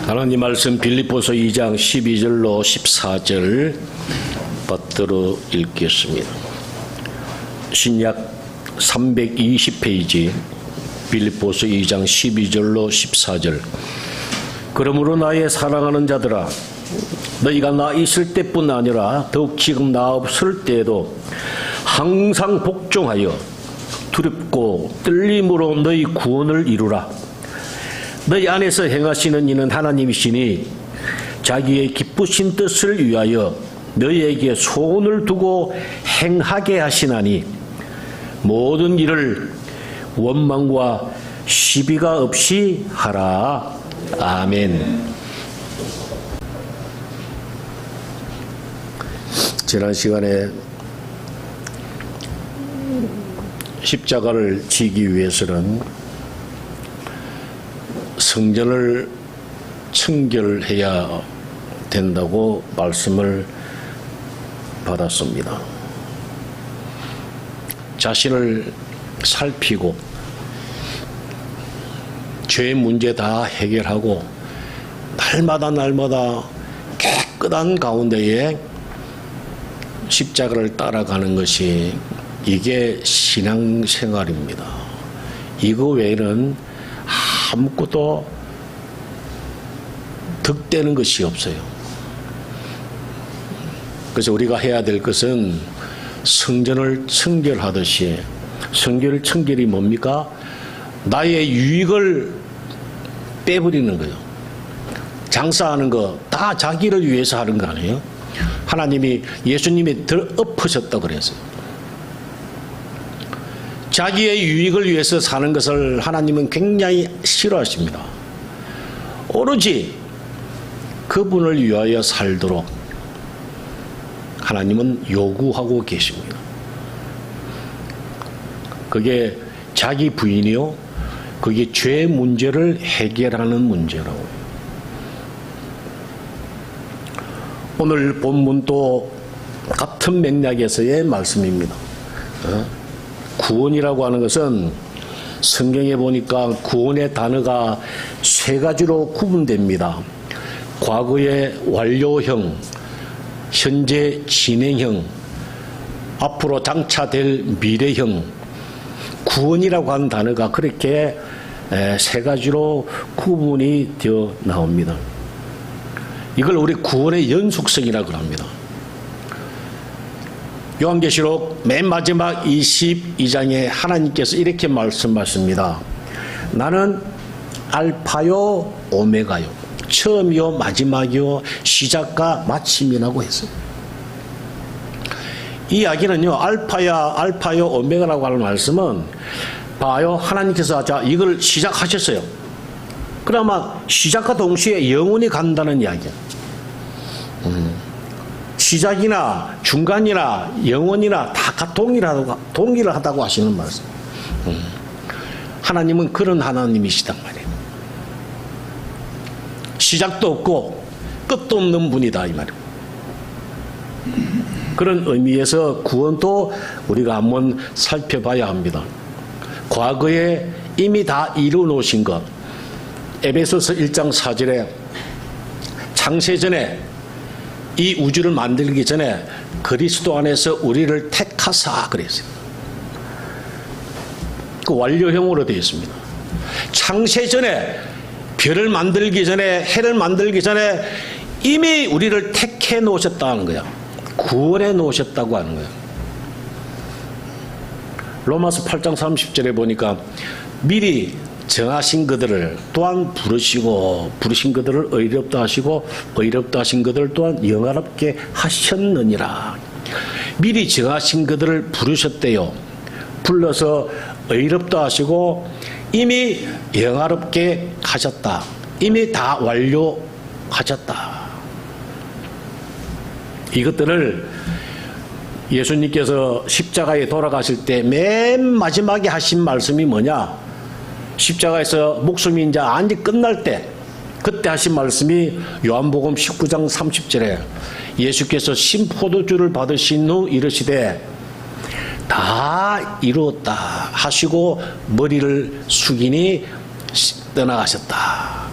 하나님 말씀 빌립보서 2장 12절로 14절 받들어 읽겠습니다. 신약 320페이지 빌립보서 2장 12절로 14절. 그러므로 나의 사랑하는 자들아, 너희가 나 있을 때뿐 아니라 더욱 지금 나 없을 때에도 항상 복종하여 두렵고 떨림으로 너희 구원을 이루라. 너희 안에서 행하시는 이는 하나님이시니 자기의 기쁘신 뜻을 위하여 너희에게 소원을 두고 행하게 하시나니 모든 일을 원망과 시비가 없이 하라. 아멘. 지난 시간에 십자가를 지기 위해서는 성전을 청결해야 된다고 말씀을 받았습니다. 자신을 살피고 죄의 문제 다 해결하고 날마다 깨끗한 가운데에 십자가를 따라가는 것이 이게 신앙생활입니다. 이거 외에는 아무것도 득되는 것이 없어요. 그래서 우리가 해야 될 것은 성전을 청결하듯이, 청결이 뭡니까? 나의 유익을 빼버리는 거예요. 장사하는 거 다 자기를 위해서 하는 거 아니에요? 하나님이, 예수님이 더 엎으셨다고 그랬어요. 자기의 유익을 위해서 사는 것을 하나님은 굉장히 싫어하십니다. 오로지 그분을 위하여 살도록 하나님은 요구하고 계십니다. 그게 자기 부인이요, 그게 죄 문제를 해결하는 문제라고. 오늘 본문도 같은 맥락에서의 말씀입니다. 구원이라고 하는 것은 성경에 보니까 구원의 단어가 세 가지로 구분됩니다. 과거의 완료형, 현재 진행형, 앞으로 장차될 미래형. 구원이라고 하는 단어가 그렇게 세 가지로 구분이 되어 나옵니다. 이걸 우리 구원의 연속성이라고 합니다. 요한계시록 맨 마지막 22장에 하나님께서 이렇게 말씀하십니다. 나는 알파요 오메가요, 처음이요 마지막이요 시작과 마침이라고 했어요. 이 이야기는요, 알파요 오메가라고 하는 말씀은 봐요, 하나님께서 자 이걸 시작하셨어요. 그러면 시작과 동시에 영원히 간다는 이야기예요. 시작이나 중간이나 영원이나 다 동일하다고 하시는 말씀. 하나님은 그런 하나님이시단 말이에요. 시작도 없고 끝도 없는 분이다 이 말이에요. 그런 의미에서 구원도 우리가 한번 살펴봐야 합니다. 과거에 이미 다 이루어 놓으신 것, 에베소서 1장 4절에 창세전에 이 우주를 만들기 전에 그리스도 안에서 우리를 택하사 그랬어요. 그 완료형으로 되어 있습니다. 창세전에, 별을 만들기 전에, 해를 만들기 전에 이미 우리를 택해 놓으셨다는 거야. 구원해 놓으셨다고 하는 거예요. 로마서 8장 30절에 보니까 미리 정하신 그들을 또한 부르신 그들을 의롭다 하시고 의롭다 하신 그들을 또한 영화롭게 하셨느니라. 미리 정하신 그들을 부르셨대요. 불러서 의롭다 하시고 이미 영화롭게 하셨다. 이미 다 완료하셨다. 이것들을 예수님께서 십자가에 돌아가실 때 맨 마지막에 하신 말씀이 뭐냐? 십자가에서 목숨이 이제 완전히 끝날 때 그때 하신 말씀이 요한복음 19장 30절에 예수께서 신포도주를 받으신 후 이르시되 다 이루었다 하시고 머리를 숙이니 떠나가셨다.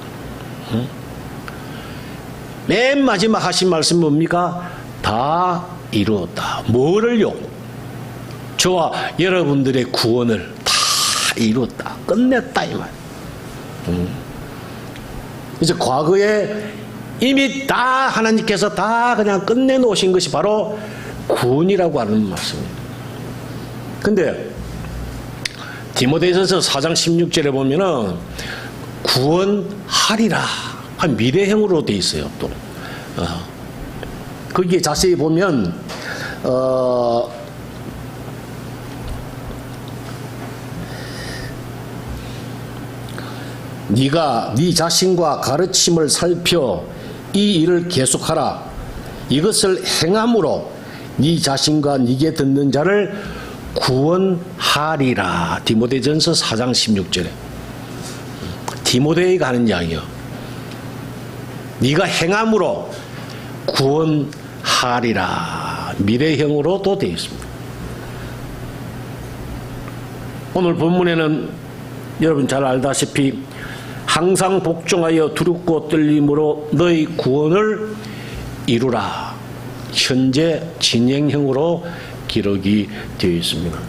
맨 마지막 하신 말씀이 뭡니까? 다 이루었다. 뭐를요? 저와 여러분들의 구원을 다 이루었다. 끝냈다 이 말. 이제 과거에 이미 다 하나님께서 다 그냥 끝내놓으신 것이 바로 구원이라고 하는 말씀입니다. 근데 디모데전서 4장 16절에 보면은 구원하리라 한 미래형으로 돼 있어요. 또 거기에 자세히 보면 네가 네 자신과 가르침을 살펴 이 일을 계속하라. 이것을 행함으로 네 자신과 네게 듣는 자를 구원하리라. 디모데전서 4장 16절에 디모데에게 하는 이야기요. 네가 행함으로 구원하리라. 미래형으로도 되어 있습니다. 오늘 본문에는 여러분 잘 알다시피 항상 복종하여 두렵고 떨림으로 너희 구원을 이루라. 현재 진행형으로 기록이 되어 있습니다.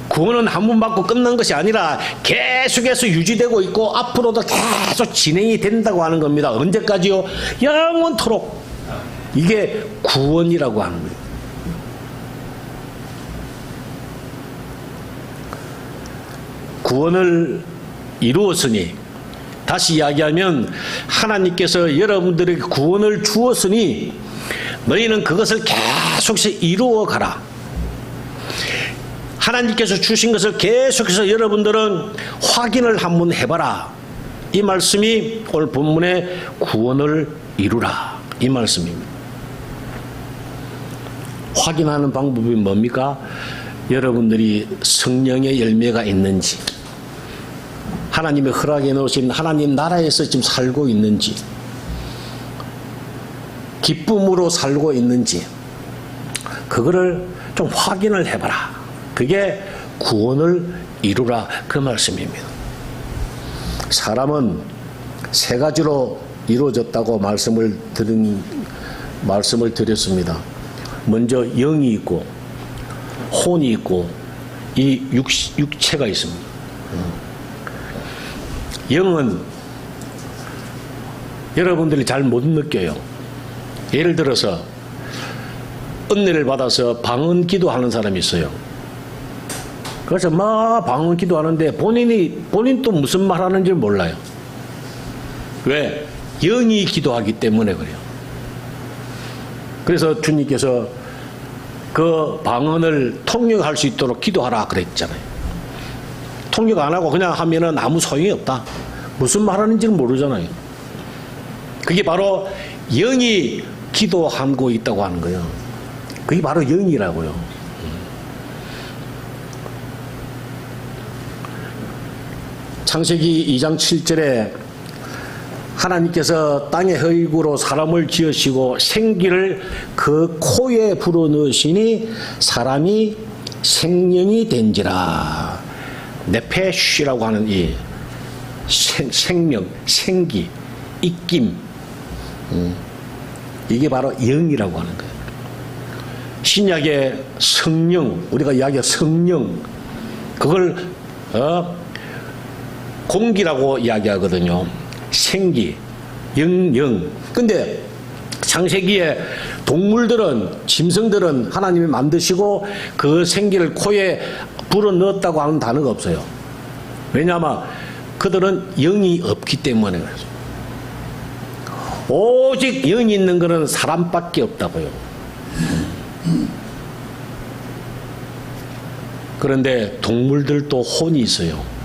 구원은 한 번 받고 끝난 것이 아니라 계속해서 유지되고 있고 앞으로도 계속 진행이 된다고 하는 겁니다. 언제까지요? 영원토록. 이게 구원이라고 하는 거예요. 구원을 이루었으니, 다시 이야기하면 하나님께서 여러분들에게 구원을 주었으니 너희는 그것을 계속해서 이루어 가라. 하나님께서 주신 것을 계속해서 여러분들은 확인을 한번 해봐라. 이 말씀이 오늘 본문의 구원을 이루라 이 말씀입니다. 확인하는 방법이 뭡니까? 여러분들이 성령의 열매가 있는지, 하나님의 허락해 놓으신 하나님 나라에서 지금 살고 있는지, 기쁨으로 살고 있는지, 그거를 좀 확인을 해봐라. 그게 구원을 이루라 그 말씀입니다. 사람은 세 가지로 이루어졌다고 말씀을 드렸습니다. 먼저 영이 있고 혼이 있고 이 육체가 있습니다. 영은 여러분들이 잘 못 느껴요. 예를 들어서 은혜를 받아서 방언 기도하는 사람이 있어요. 그래서 막 방언 기도하는데 본인도 무슨 말 하는지 몰라요. 왜? 영이 기도하기 때문에 그래요. 그래서 주님께서 그 방언을 통역할 수 있도록 기도하라 그랬잖아요. 통역 안 하고 그냥 하면은 아무 소용이 없다. 무슨 말 하는지는 모르잖아요. 그게 바로 영이 기도하고 있다고 하는 거예요. 그게 바로 영이라고요. 창세기 2장 7절에 하나님께서 땅의 흙으로 사람을 지으시고 생기를 그 코에 불어넣으시니 사람이 생명이 된지라. 네페쉬라고 하는 이 생명, 생기, 입김, 이게 바로 영이라고 하는 거예요. 신약의 성령, 우리가 이야기한 성령, 그걸 공기라고 이야기하거든요. 생기, 영. 근데 창세기에 동물들은, 짐승들은 하나님이 만드시고 그 생기를 코에 불어넣었다고 하는 단어가 없어요. 왜냐하면 그들은 영이 없기 때문에 그래요. 오직 영이 있는 것은 사람밖에 없다고요. 그런데 동물들도 혼이 있어요.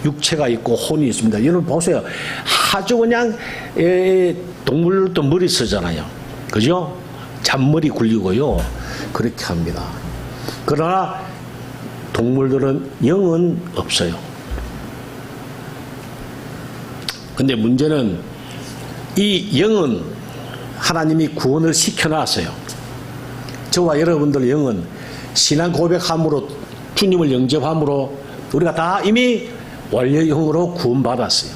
육체가 있고 혼이 있습니다. 여러분 보세요. 아주 그냥 동물들도 머리 쓰잖아요. 그죠? 잔머리 굴리고요. 그렇게 합니다. 그러나 동물들은 영은 없어요. 근데 문제는 이 영은 하나님이 구원을 시켜놨어요. 저와 여러분들 영은 신앙 고백함으로, 주님을 영접함으로 우리가 다 이미 완료형으로 구원받았어요.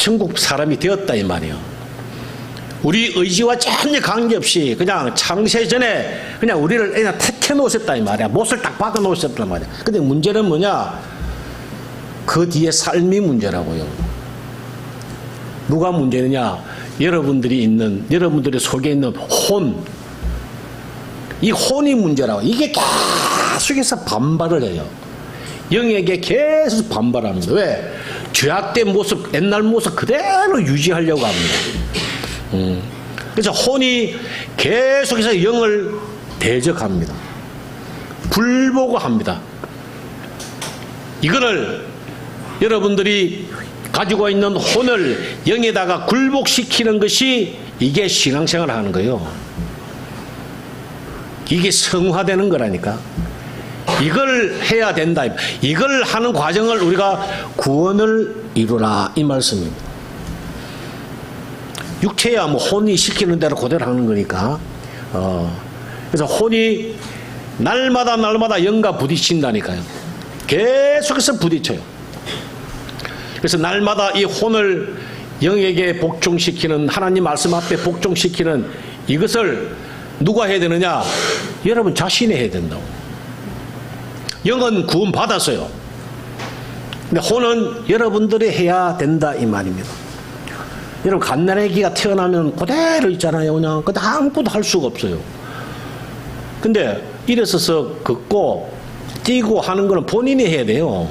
천국 사람이 되었다 이 말이에요. 우리 의지와 전혀 관계없이 그냥 창세 전에 그냥 우리를 그냥 택해 놓으셨다 이 말이야. 못을 딱 박아 놓으셨단 말이야. 근데 문제는 뭐냐? 그 뒤에 삶이 문제라고요. 누가 문제느냐? 여러분들이 속에 있는 혼. 이 혼이 문제라고. 이게 계속해서 반발을 해요. 영에게 계속 반발합니다. 왜? 죄악된 모습, 옛날 모습 그대로 유지하려고 합니다. 그래서 혼이 계속해서 영을 대적합니다. 불보고합니다. 이거를 여러분들이 가지고 있는 혼을 영에다가 굴복시키는 것이 이게 신앙생활을 하는 거예요. 이게 성화되는 거라니까. 이걸 해야 된다. 이걸 하는 과정을 우리가 구원을 이루라 이 말씀입니다. 육체야 뭐 혼이 시키는 대로 그대로 하는 거니까. 그래서 혼이 날마다 영과 부딪힌다니까요. 계속해서 부딪혀요. 그래서 날마다 이 혼을 영에게 복종시키는, 하나님 말씀 앞에 복종시키는 이것을 누가 해야 되느냐? 여러분 자신이 해야 된다고. 영은 구원 받았어요. 근데 혼은 여러분들이 해야 된다 이 말입니다. 여러분 갓난아기가 태어나면 그대로 있잖아요. 그냥 근데 아무것도 할 수가 없어요. 근데 일어서서 걷고 뛰고 하는 거는 본인이 해야 돼요.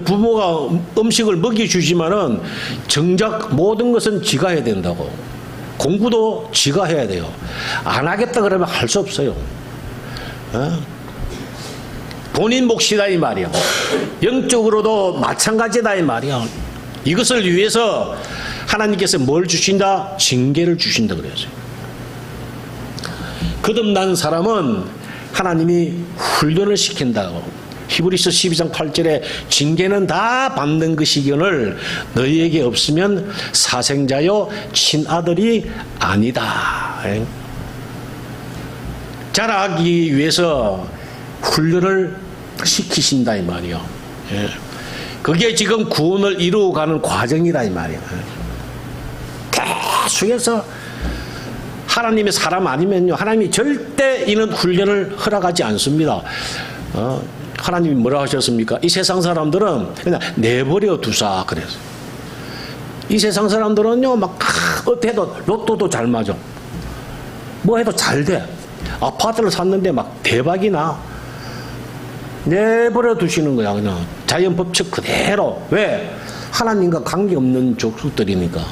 부모가 음식을 먹여주지만은 정작 모든 것은 지가 해야 된다고. 공부도 지가 해야 돼요. 안 하겠다 그러면 할 수 없어요. 본인 몫이다 이 말이야. 영적으로도 마찬가지다 이 말이야. 이것을 위해서 하나님께서 뭘 주신다? 징계를 주신다 그랬어요. 거듭난 사람은 하나님이 훈련을 시킨다고. 히브리서 12장 8절에 징계는 다 받는 것이거늘 너희에게 없으면 사생자요 친아들이 아니다. 자라기 위해서 훈련을 시키신다 이 말이요. 그게 지금 구원을 이루어가는 과정이다 이 말이야. 계속해서 하나님의 사람 아니면요, 하나님이 절대 이런 훈련을 허락하지 않습니다. 하나님이 뭐라 하셨습니까? 이 세상 사람들은 그냥 내버려 두사 그래서. 이 세상 사람들은요 막 어떻게 해도 로또도 잘 맞아. 뭐 해도 잘 돼. 아파트를 샀는데 막 대박이 나. 내버려 두시는 거야 그냥. 자연 법칙 그대로. 왜? 하나님과 관계없는 족속들이니까.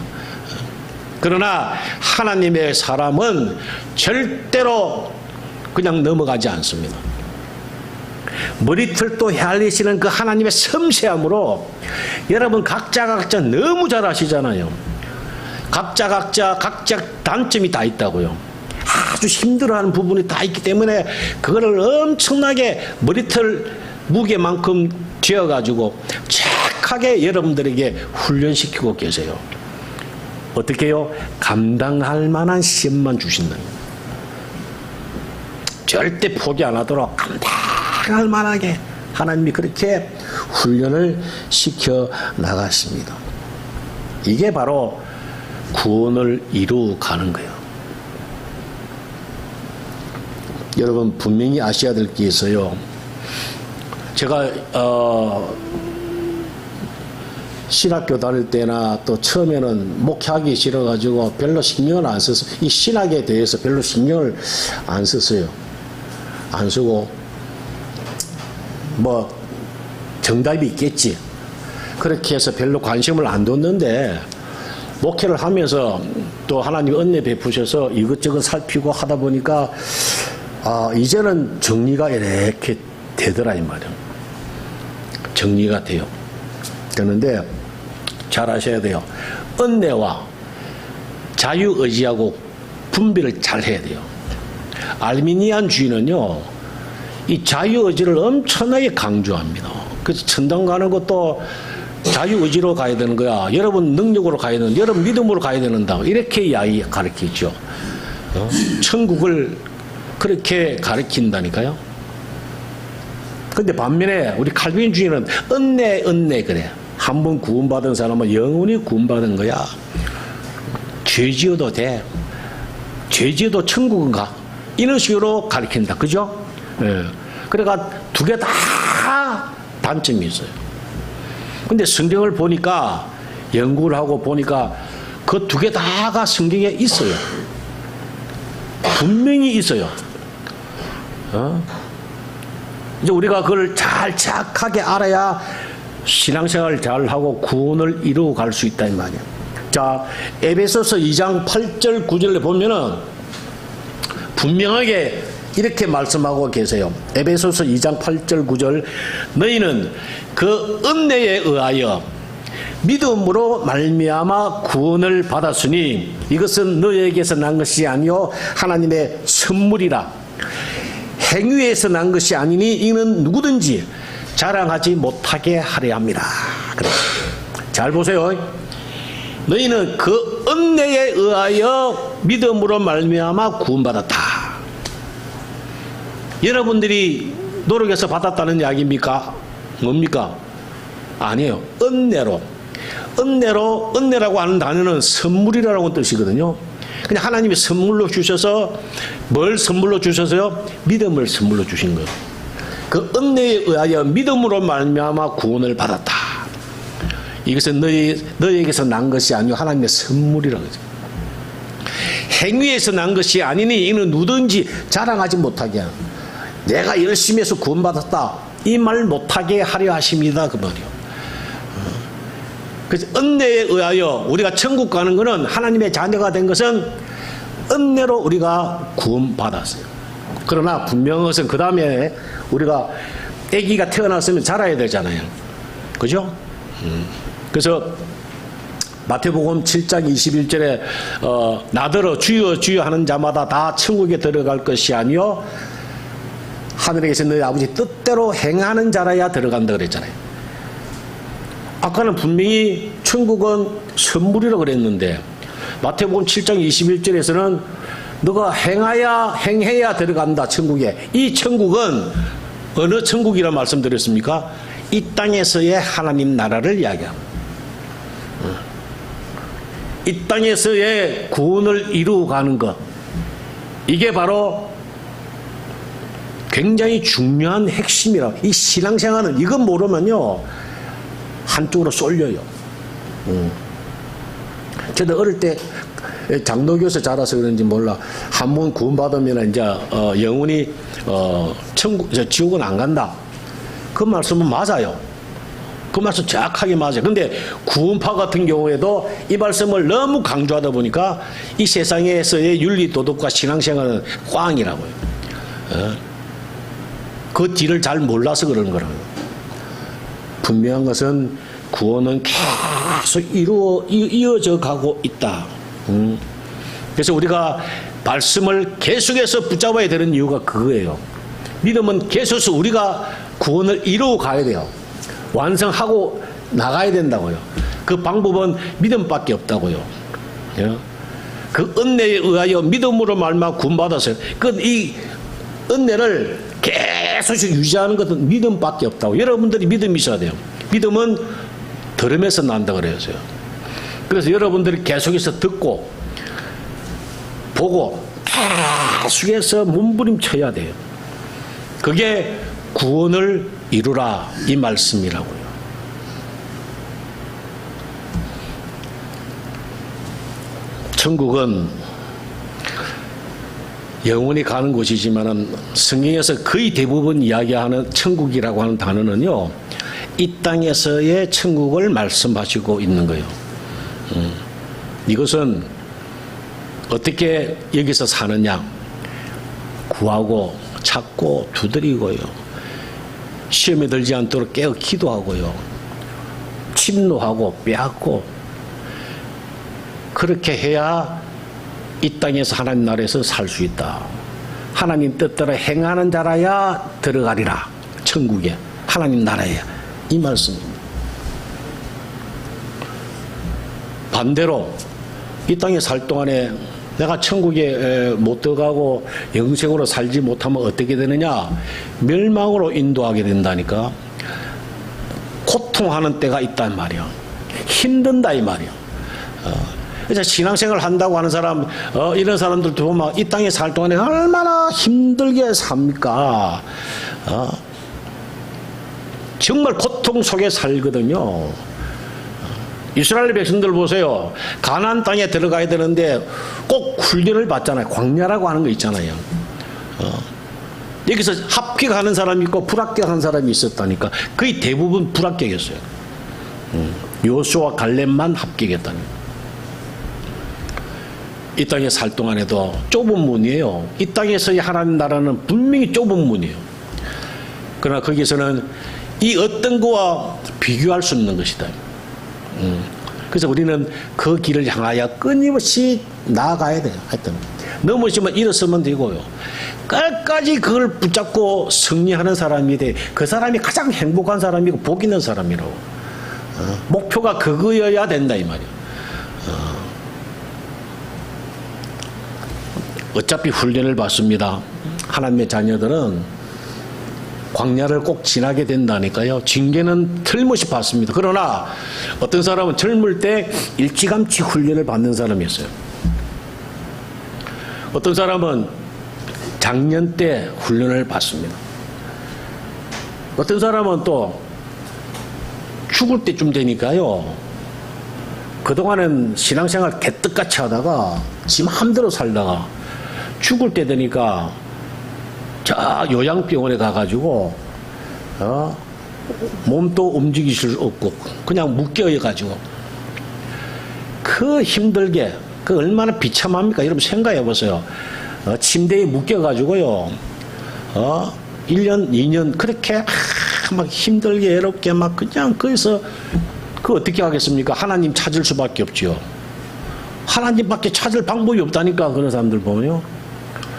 그러나 하나님의 사람은 절대로 그냥 넘어가지 않습니다. 머리털도 헤아리시는 그 하나님의 섬세함으로 여러분 각자 너무 잘 아시잖아요. 각자 단점이 다 있다고요. 아주 힘들어하는 부분이 다 있기 때문에 그거를 엄청나게 머리털 무게만큼 쥐어가지고 착하게 여러분들에게 훈련시키고 계세요. 어떻게 해요? 감당할 만한 시험만 주신다. 절대 포기 안 하도록 감당할 만하게 하나님이 그렇게 훈련을 시켜 나가십니다. 이게 바로 구원을 이루어가는 거예요. 여러분 분명히 아셔야 될 게 있어요. 제가 신학교 다닐 때나 또 처음에는 목회하기 싫어가지고 별로 신경을 안 썼어요. 이 신학에 대해서 별로 신경을 안 썼어요. 안 쓰고 뭐 정답이 있겠지 그렇게 해서 별로 관심을 안 뒀는데 목회를 하면서 또 하나님 은혜 베푸셔서 이것저것 살피고 하다 보니까 이제는 정리가 이렇게 되더라 이 말이에요. 정리가 돼요. 되는데 잘 아셔야 돼요. 은혜와 자유의지하고 분별을 잘 해야 돼요. 알미니안주의는요 이 자유의지를 엄청나게 강조합니다. 그래서 천당 가는 것도 자유의지로 가야 되는 거야. 여러분 능력으로 가야 되는, 여러분 믿음으로 가야 된다. 이렇게 이야기 가르치죠. 천국을 그렇게 가르친다니까요. 근데 반면에 우리 칼빈주의는 은혜 그래. 한 번 구원받은 사람은 영원히 구원받은 거야. 죄 지어도 돼. 죄 지어도 천국은 가. 이런 식으로 가르친다. 그죠? 예. 그러니까 두 개 다 단점이 있어요. 근데 성경을 보니까, 연구를 하고 보니까 그 두 개 다가 성경에 있어요. 분명히 있어요. 이제 우리가 그걸 잘 착하게 알아야 신앙생활을 잘하고 구원을 이루어 갈 수 있다 이 말이에요. 자, 에베소서 2장 8절 9절에 보면은 분명하게 이렇게 말씀하고 계세요. 에베소서 2장 8절 9절 너희는 그 은혜에 의하여 믿음으로 말미암아 구원을 받았으니 이것은 너희에게서 난 것이 아니요 하나님의 선물이라. 행위에서 난 것이 아니니 이는 누구든지 자랑하지 못하게 하려 함이라. 그래. 잘 보세요. 너희는 그 은혜에 의하여 믿음으로 말미암아 구원받았다. 여러분들이 노력해서 받았다는 이야기입니까? 뭡니까? 아니에요. 은혜로. 은혜라고 하는 단어는 선물이라는 뜻이거든요. 그냥 하나님이 선물로 주셔서, 뭘 선물로 주셔서요? 믿음을 선물로 주신 거예요. 그 은혜에 의하여 믿음으로 말미암아 구원을 받았다. 이것은 너희에게서 난 것이 아니요 하나님의 선물이라고 하죠. 행위에서 난 것이 아니니 이는 누구든지 자랑하지 못하게 하는, 내가 열심히 해서 구원받았다 이 말 못하게 하려 하십니다 그 말이요. 그래서 은혜에 의하여 우리가 천국 가는 것은, 하나님의 자녀가 된 것은 은혜로 우리가 구원받았어요. 그러나 분명한 것은 그 다음에 우리가 아기가 태어났으면 자라야 되잖아요. 그죠? 그래서 마태복음 7장 21절에 나더러 주여 주여 하는 자마다 다 천국에 들어갈 것이 아니요 하늘에 계신 너희 아버지 뜻대로 행하는 자라야 들어간다 그랬잖아요. 아까는 분명히 천국은 선물이라고 그랬는데 마태복음 7장 21절에서는 너가 행해야 들어간다 천국에. 이 천국은 어느 천국이라 말씀드렸습니까? 이 땅에서의 하나님 나라를 이야기합니다. 이 땅에서의 구원을 이루어가는 것, 이게 바로 굉장히 중요한 핵심이라. 이 신앙생활은 이건 모르면요 한쪽으로 쏠려요. 저도 어릴 때 장로교에서 자라서 그런지 몰라, 한 번 구원받으면 이제 영원히 지옥은 안 간다. 그 말씀은 맞아요. 그 말씀 정확하게 맞아요. 근데 구원파 같은 경우에도 이 말씀을 너무 강조하다 보니까 이 세상에서의 윤리 도덕과 신앙생활은 꽝이라고요. 그 뒤를 잘 몰라서 그러는 거라고요. 분명한 것은 구원은 계속 이어져 가고 있다. 그래서 우리가 말씀을 계속해서 붙잡아야 되는 이유가 그거예요. 믿음은 계속해서 우리가 구원을 이루어 가야 돼요. 완성하고 나가야 된다고요. 그 방법은 믿음밖에 없다고요. 그 은혜에 의하여 믿음으로 말미암아 구원받았어요. 이 은혜를 계속 유지하는 것은 믿음밖에 없다고. 여러분들이 믿음이 있어야 돼요. 믿음은 들음에서 난다 그래서요. 그래서 여러분들이 계속해서 듣고 보고 계속해서 몸부림쳐야 돼요. 그게 구원을 이루라 이 말씀이라고요. 천국은 영원히 가는 곳이지만은 성경에서 거의 대부분 이야기하는 천국이라고 하는 단어는요, 이 땅에서의 천국을 말씀하시고 있는 거예요. 이것은 어떻게 여기서 사느냐? 구하고 찾고 두드리고요. 시험에 들지 않도록 깨어 기도하고요. 침노하고 빼앗고, 그렇게 해야 이 땅에서 하나님 나라에서 살 수 있다. 하나님 뜻대로 행하는 자라야 들어가리라. 천국에, 하나님 나라에. 이 말씀입니다. 반대로 이 땅에 살 동안에 내가 천국에 못 들어가고 영생으로 살지 못하면 어떻게 되느냐? 멸망으로 인도하게 된다니까. 고통하는 때가 있단 말이야. 힘든다 이 말이야. 그래서 신앙생활 한다고 하는 사람, 이런 사람들도 보면 이 땅에 살 동안에 얼마나 힘들게 삽니까? 정말 고통 속에 살거든요. 이스라엘 백성들 보세요. 가나안 땅에 들어가야 되는데 꼭 훈련을 받잖아요. 광야라고 하는 거 있잖아요. 여기서 합격하는 사람이 있고 불합격한 사람이 있었다니까. 거의 대부분 불합격했어요. 요수와 갈렙만 합격했다니. 이 땅에 살 동안에도 좁은 문이에요. 이 땅에서의 하나님 나라는 분명히 좁은 문이에요. 그러나 거기서는 이 어떤 거와 비교할 수 없는 것이다. 그래서 우리는 그 길을 향하여 끊임없이 나아가야 돼요. 하여튼 넘어지면 일어서면 되고요. 끝까지 그걸 붙잡고 승리하는 사람이 돼. 그 사람이 가장 행복한 사람이고 복 있는 사람이라고. 목표가 그거여야 된다 이 말이야. 어차피 훈련을 받습니다. 하나님의 자녀들은 광야를 꼭 지나게 된다니까요. 징계는 틀림없이 받습니다. 그러나 어떤 사람은 젊을 때 일찌감치 훈련을 받는 사람이 있어요. 어떤 사람은 장년 때 훈련을 받습니다. 어떤 사람은 또 죽을 때쯤 되니까요. 그동안은 신앙생활 개떡같이 하다가 지 마음대로 살다가 죽을 때 되니까 저 요양병원에 가가지고 몸도 움직이실 수 없고 그냥 묶여가지고 그 힘들게 그 얼마나 비참합니까? 여러분 생각해 보세요. 침대에 묶여가지고요. 1년, 2년 그렇게 막 힘들게 외롭게 막 그냥 거기서 그 어떻게 하겠습니까? 하나님 찾을 수밖에 없죠. 하나님밖에 찾을 방법이 없다니까 그런 사람들 보면요.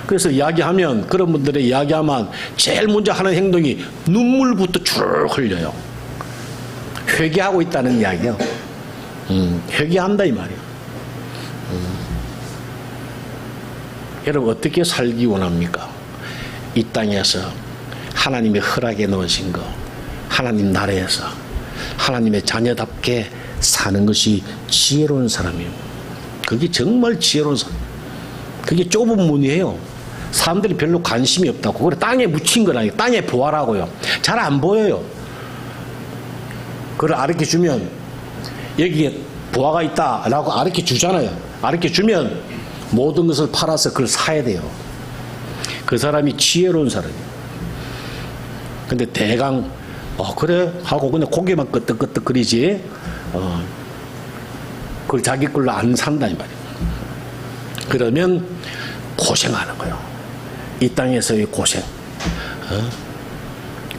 그래서 이야기하면 그런 분들의 이야기하면 제일 먼저 하는 행동이 눈물부터 쭉 흘려요. 회개하고 있다는 이야기요. 회개한다 이 말이에요. 여러분 어떻게 살기 원합니까? 이 땅에서 하나님의 허락에 넣으신 거 하나님 나라에서 하나님의 자녀답게 사는 것이 지혜로운 사람이에요. 그게 정말 지혜로운 사람. 그게 좁은 문이에요. 사람들이 별로 관심이 없다고. 그래 땅에 묻힌 건 아니에요. 땅에 보아라고요. 잘 안 보여요. 그걸 가르쳐 주면 여기에 보아가 있다라고 가르쳐 주잖아요. 가르쳐 주면 모든 것을 팔아서 그걸 사야 돼요. 그 사람이 지혜로운 사람이에요. 근데 대강 그래 하고 그냥 고개만 끄덕끄덕거리지 그걸 자기 걸로 안 산다 이 말이에요. 그러면 고생하는 거예요. 이 땅에서의 고생.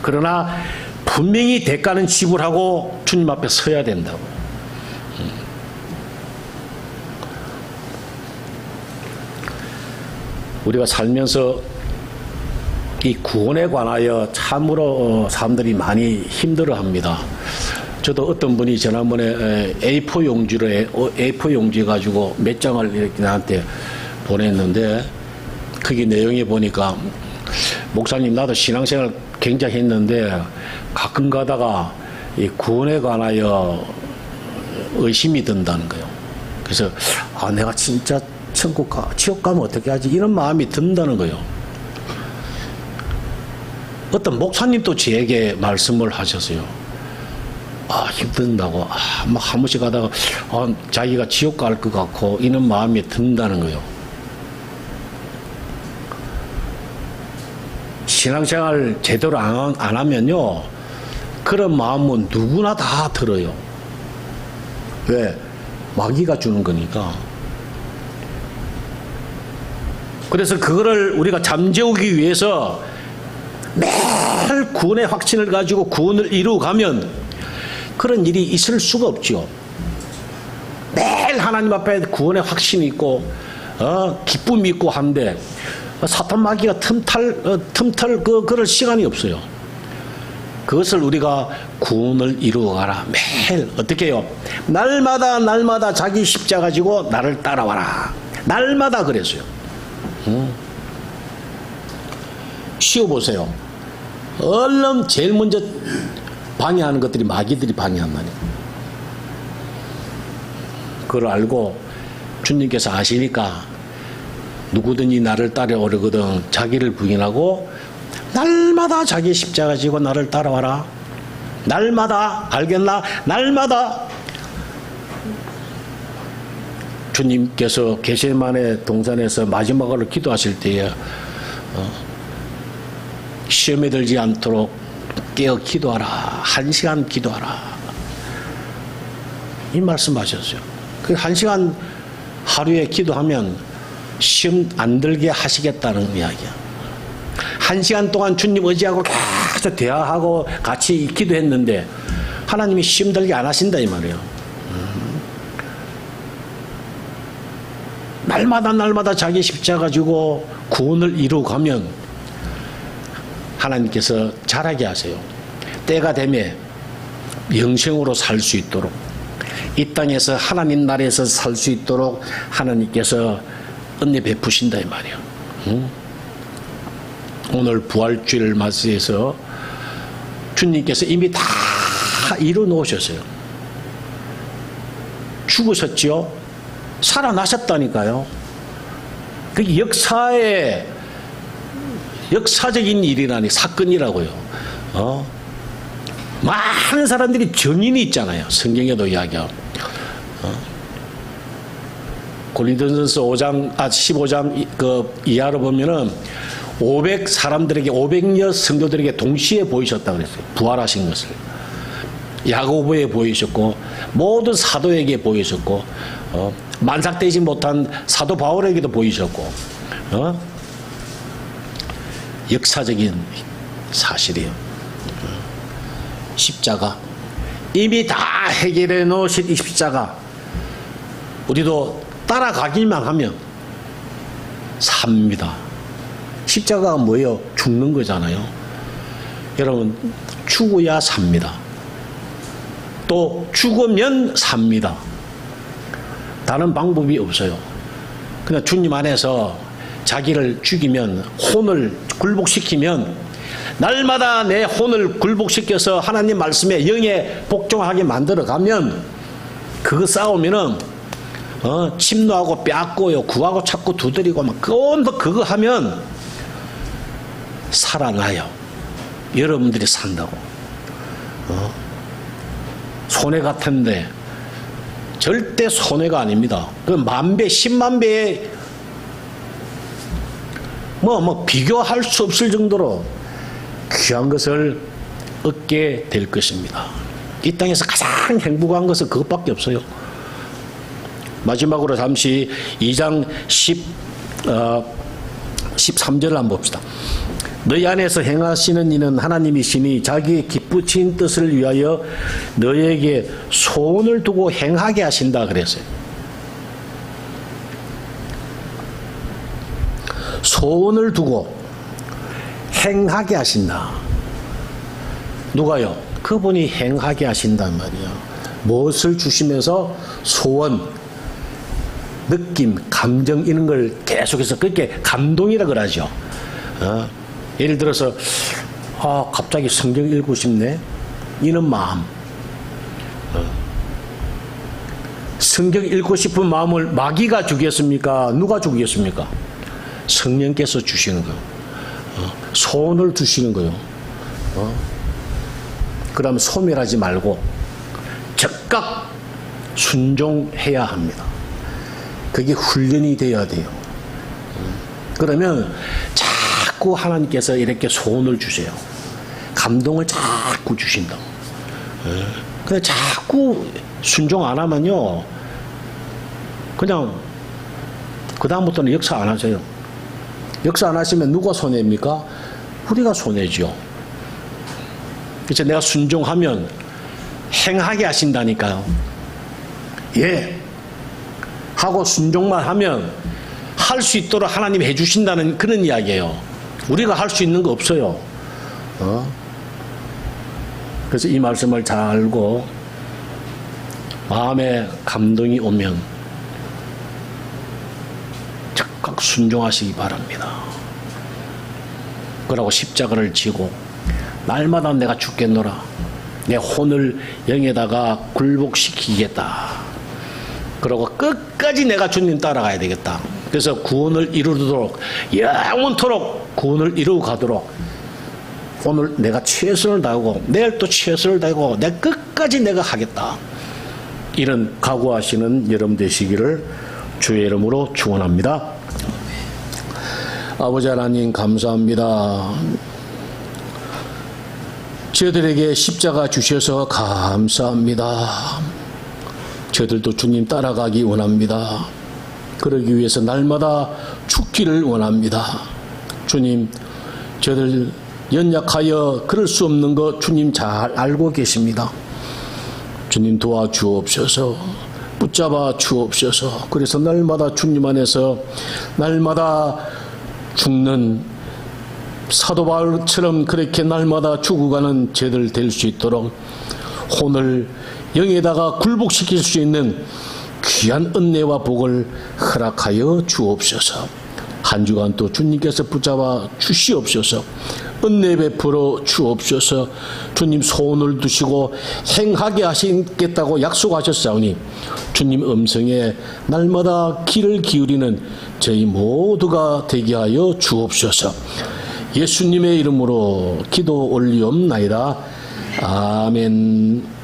그러나 분명히 대가는 지불하고 주님 앞에 서야 된다고. 우리가 살면서 이 구원에 관하여 참으로 사람들이 많이 힘들어합니다. 저도 어떤 분이 지난번에 A4 용지 가지고 몇 장을 이렇게 나한테 보냈는데 거기 내용에 보니까 목사님 나도 신앙생활 굉장히 했는데 가끔 가다가 이 구원에 관하여 의심이 든다는 거예요. 그래서 내가 진짜 지옥 가면 어떻게 하지? 이런 마음이 든다는 거예요. 어떤 목사님도 저에게 말씀을 하셨어요. 힘든다고 막 한 번씩 가다가 자기가 지옥 갈 것 같고 이런 마음이 든다는 거예요. 신앙생활 제대로 안 하면요 그런 마음은 누구나 다 들어요. 왜? 마귀가 주는 거니까. 그래서 그거를 우리가 잠재우기 위해서 매일 구원의 확신을 가지고 구원을 이루어가면 그런 일이 있을 수가 없죠. 매일 하나님 앞에 구원의 확신이 있고 기쁨이 있고 한데 사탄 마귀가 틈탈 그럴 시간이 없어요. 그것을 우리가 구원을 이루어가라. 매일 어떻게 해요? 날마다 자기 십자가 가지고 나를 따라와라. 날마다 그랬어요. 쉬어보세요. 얼른 제일 먼저 방해하는 것들이 마귀들이 방해한다니. 그걸 알고 주님께서 아시니까 누구든지 나를 따라오려거든 자기를 부인하고 날마다 자기 십자가 지고 나를 따라와라. 날마다, 알겠나? 날마다. 주님께서 겟세마네 동산에서 마지막으로 기도하실 때에 시험에 들지 않도록 깨어 기도하라. 1시간 기도하라. 이 말씀하셨어요. 그 1시간 하루에 기도하면 시험 안 들게 하시겠다는 이야기야. 1시간 동안 주님 의지하고 계속 대화하고 같이 기도했는데 하나님이 시험 들게 안 하신다 이 말이에요. 날마다 자기 십자가 지고 구원을 이루어가면 하나님께서 잘하게 하세요. 때가 되면 영생으로 살 수 있도록, 이 땅에서 하나님 나라에서 살 수 있도록 하나님께서 은혜 베푸신다 이 말이에요. 오늘 부활주의를 맞이해서 주님께서 이미 다 이루 놓으셨어요. 죽으셨지요? 살아나셨다니까요. 그게 역사적인 일이라니, 사건이라고요. 많은 사람들이 증인이 있잖아요. 성경에도 이야기하고. 고린도전서 15장 그 이하로 보면은 500여 성도들에게 동시에 보이셨다고 그랬어요. 부활하신 것을. 야고보에 보이셨고, 모든 사도에게 보이셨고, 만삭되지 못한 사도 바울에게도 보이셨고, 역사적인 사실이에요. 십자가. 이미 다 해결해 놓으신 이 십자가. 우리도 따라가기만 하면 삽니다. 십자가가 뭐예요? 죽는 거잖아요. 여러분, 죽어야 삽니다. 또 죽으면 삽니다. 다른 방법이 없어요. 그냥 주님 안에서 자기를 죽이면, 혼을 굴복시키면, 날마다 내 혼을 굴복시켜서 하나님 말씀에 영에 복종하게 만들어가면, 그거 싸우면은 침노하고 빼앗고요, 구하고 찾고 두드리고 막 그거 하면 살아나요. 여러분들이 산다고. 손해 같은데 절대 손해가 아닙니다. 그 10,000배, 100,000배의 비교할 수 없을 정도로 귀한 것을 얻게 될 것입니다. 이 땅에서 가장 행복한 것은 그것밖에 없어요. 마지막으로 잠시 2장 13절을 한번 봅시다. 너희 안에서 행하시는 이는 하나님이시니 자기의 기쁘신 뜻을 위하여 너희에게 소원을 두고 행하게 하신다 그랬어요. 소원을 두고 행하게 하신다. 누가요? 그분이 행하게 하신단 말이에요. 무엇을 주시면서 소원, 느낌, 감정 이런 걸 계속해서 그렇게 감동이라 그러죠. 예를 들어서 갑자기 성경 읽고 싶네. 이런 마음. 성경 읽고 싶은 마음을 마귀가 주겠습니까? 누가 주겠습니까? 성령께서 주시는 거예요. 소원을 주시는 거예요. 그러면 소멸하지 말고 즉각 순종해야 합니다. 그게 훈련이 되어야 돼요. 그러면 자꾸 하나님께서 이렇게 소원을 주세요. 감동을 자꾸 주신다고. 근데 자꾸 순종 안 하면요, 그냥 그 다음부터는 역사 안 하세요. 역사 안 하시면 누가 손해입니까? 우리가 손해죠. 그래서 내가 순종하면 행하게 하신다니까요. 예. 하고 순종만 하면 할 수 있도록 하나님이 해주신다는 그런 이야기예요. 우리가 할 수 있는 거 없어요. 그래서 이 말씀을 잘 알고 마음에 감동이 오면 즉각 순종하시기 바랍니다. 그러고 십자가를 지고 날마다 내가 죽겠노라. 내 혼을 영에다가 굴복시키겠다. 그러고 끝까지 내가 주님 따라가야 되겠다. 그래서 구원을 이루도록 영원토록 구원을 이루고 가도록 오늘 내가 최선을 다하고 내일 또 최선을 다하고 내 끝까지 내가 하겠다. 이런 각오하시는 여러분 되시기를 주의 이름으로 축원합니다. 아버지 하나님 감사합니다. 저희들에게 십자가 주셔서 감사합니다. 저희들도 주님 따라가기 원합니다. 그러기 위해서 날마다 죽기를 원합니다. 주님, 저희들 연약하여 그럴 수 없는 거 주님 잘 알고 계십니다. 주님 도와주옵소서. 붙잡아 주옵소서. 그래서 날마다 주님 안에서 날마다 죽는 사도 바울처럼 그렇게 날마다 죽어가는 죄들 될 수 있도록 혼을 영에다가 굴복시킬 수 있는 귀한 은혜와 복을 허락하여 주옵소서. 한 주간 또 주님께서 붙잡아 주시옵소서. 은혜 베풀어 주옵소서. 주님 소원을 두시고 행하게 하시겠다고 약속하셨사오니 주님 음성에 날마다 귀를 기울이는 저희 모두가 되게 하여 주옵소서. 예수님의 이름으로 기도 올리옵나이다. 아멘.